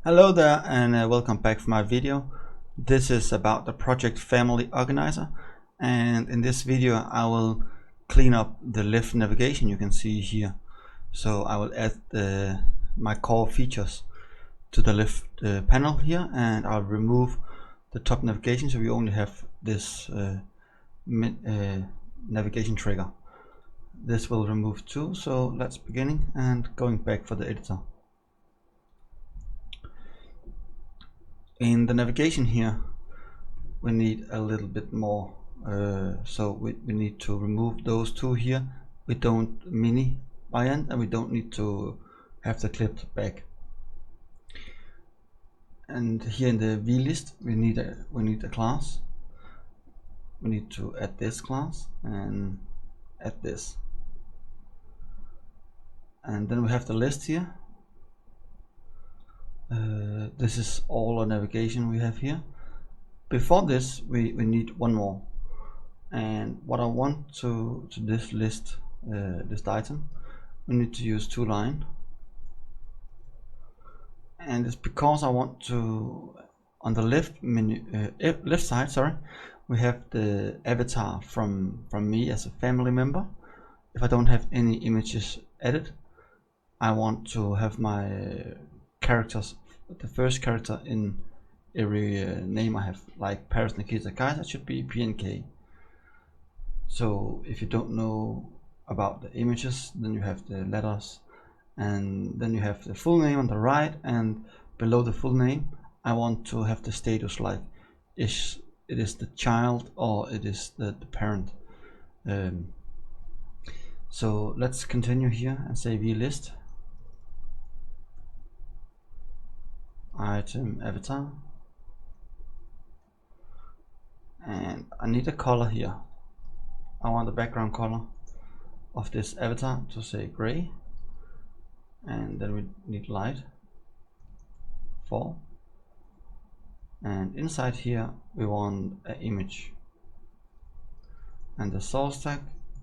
Hello there and welcome back for my video. This is about the project family organizer, and in this video I will clean up the left navigation you can see here. So I will add my core features to the left panel here, and I'll remove the top navigation so we only have this navigation trigger. This will remove two, so let's begin and going back for the editor. In the navigation here we need a little bit more, so we need to remove those two here. We don't mini by end, and we don't need to have the clipped back. And here in the vlist we need a class. We need to add this class and add this, and then we have the list here. This is all our navigation we have here. Before this we need one more, and what I want to this list item, we need to use toLine, and it's because I want to, on the left menu, left side, sorry, we have the avatar from me as a family member. If I don't have any images added, I want to have my characters, the first character in every name I have, like Paris, Nikita, Kaiser, should be PNK. So if you don't know about the images, then you have the letters, and then you have the full name on the right, and below the full name I want to have the status, like it is the child or it is the parent. So let's continue here and say vlist item avatar, and I need a color here. I want the background color of this avatar to say gray, and then we need light 4, and inside here we want an image, and the source tag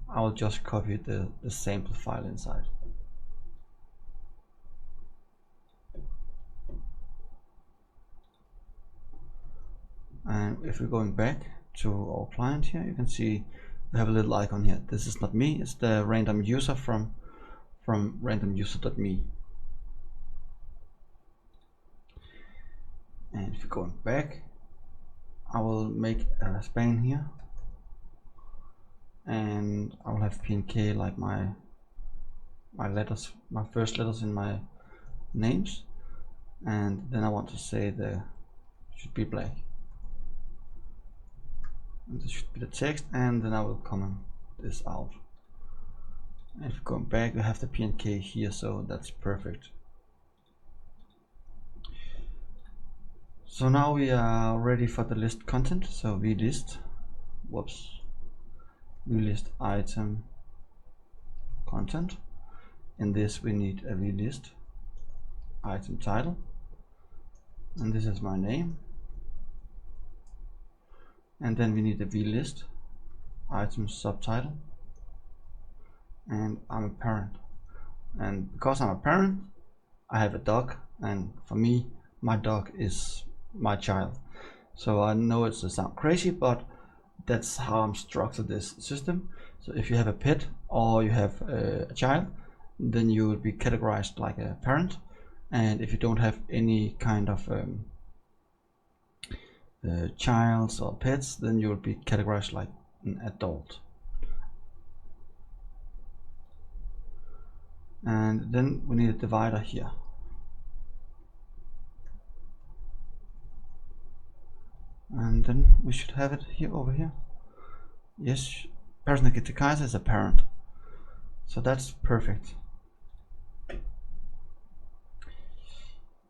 I will just copy the sample file inside. And if we're going back to our client here, you can see we have a little icon here. This is not me, it's the random user from randomuser.me. And if you're going back, I will make a span here, and I will have PNK like my letters, my first letters in my names, and then I want to say the should be black, and this should be the text, and then I will comment this out. And if going back, we have the PNK here, so that's perfect. So now we are ready for the list content. So vlist item content. In this we need a vlist item title, and this is my name. And then we need a vlist item subtitle, and I'm a parent, and because I'm a parent I have a dog, and for me my dog is my child. So I know it's to sound crazy, but that's how I'm structured this system. So if you have a pet or you have a child, then you will be categorized like a parent, and if you don't have any kind of childs or pets, then you will be categorized like an adult. And then we need a divider here, and then we should have it here, over here. Yes, Paris Nikita Kaiser is a parent, so that's perfect.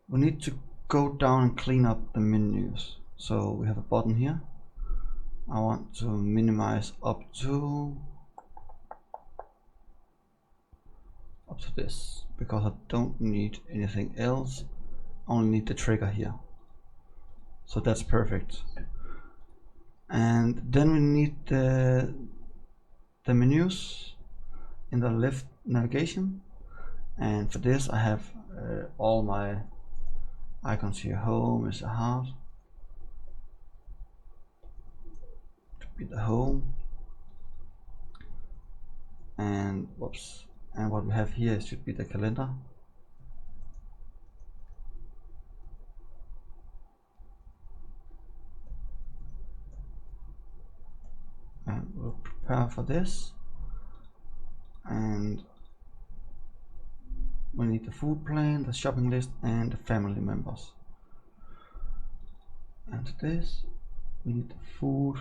We need to go down and clean up the menus. So we have a button here. I want to minimize up to this, because I don't need anything else, I only need the trigger here. So that's perfect. And then we need the menus in the left navigation, and for this I have all my icons here. Home is the house. To be the home. And whoops. And what we have here should be the calendar. And we'll prepare for this. And we need the food plan, the shopping list, and the family members. And this, we need the food,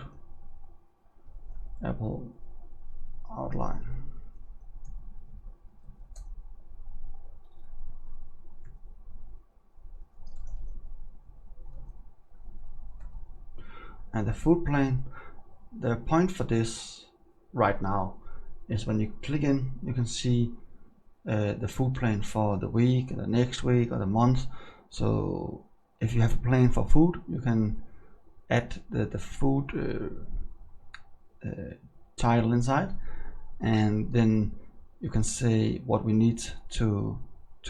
apple, outline. And the food plan, the point for this right now is when you click in, you can see the food plan for the week, the next week, or the month. So if you have a plan for food, you can add the food title inside, and then you can say what we need to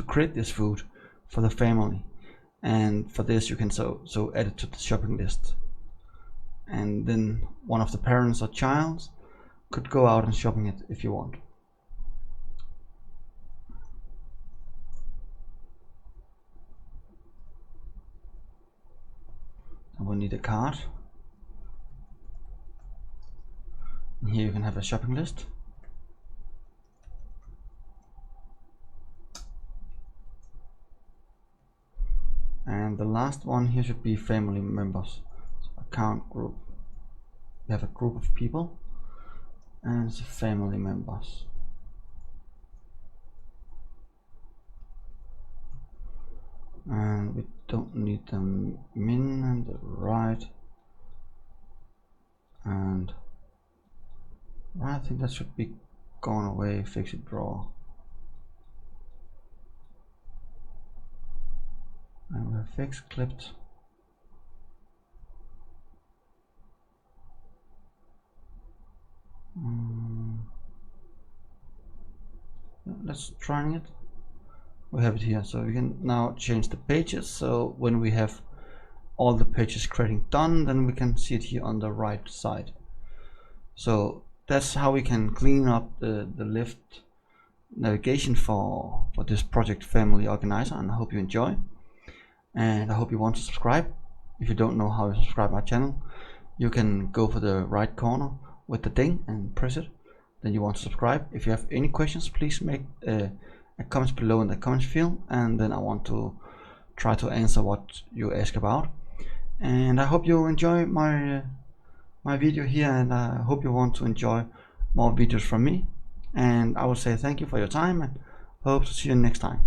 create this food for the family. And for this you can so add it to the shopping list, and then one of the parents or child could go out and shopping it if you want. And we'll need a cart. And here you can have a shopping list. And the last one here should be family members. So account group. We have a group of people, and it's family members. And we don't need the min and the right. And I think that should be gone away. Fix it draw. And we have fix clipped. Let's try it. We have it here, so we can now change the pages. So when we have all the pages creating done, then we can see it here on the right side. So that's how we can clean up the left navigation for this project family organizer, and I hope you enjoy. And I hope you want to subscribe. If you don't know how to subscribe my channel, you can go for the right corner with the ding and press it. Then you want to subscribe. If you have any questions, please make a comments below in the comments field, and then I want to try to answer what you ask about. And I hope you enjoy my video here, and I hope you want to enjoy more videos from me. And I will say thank you for your time, and hope to see you next time.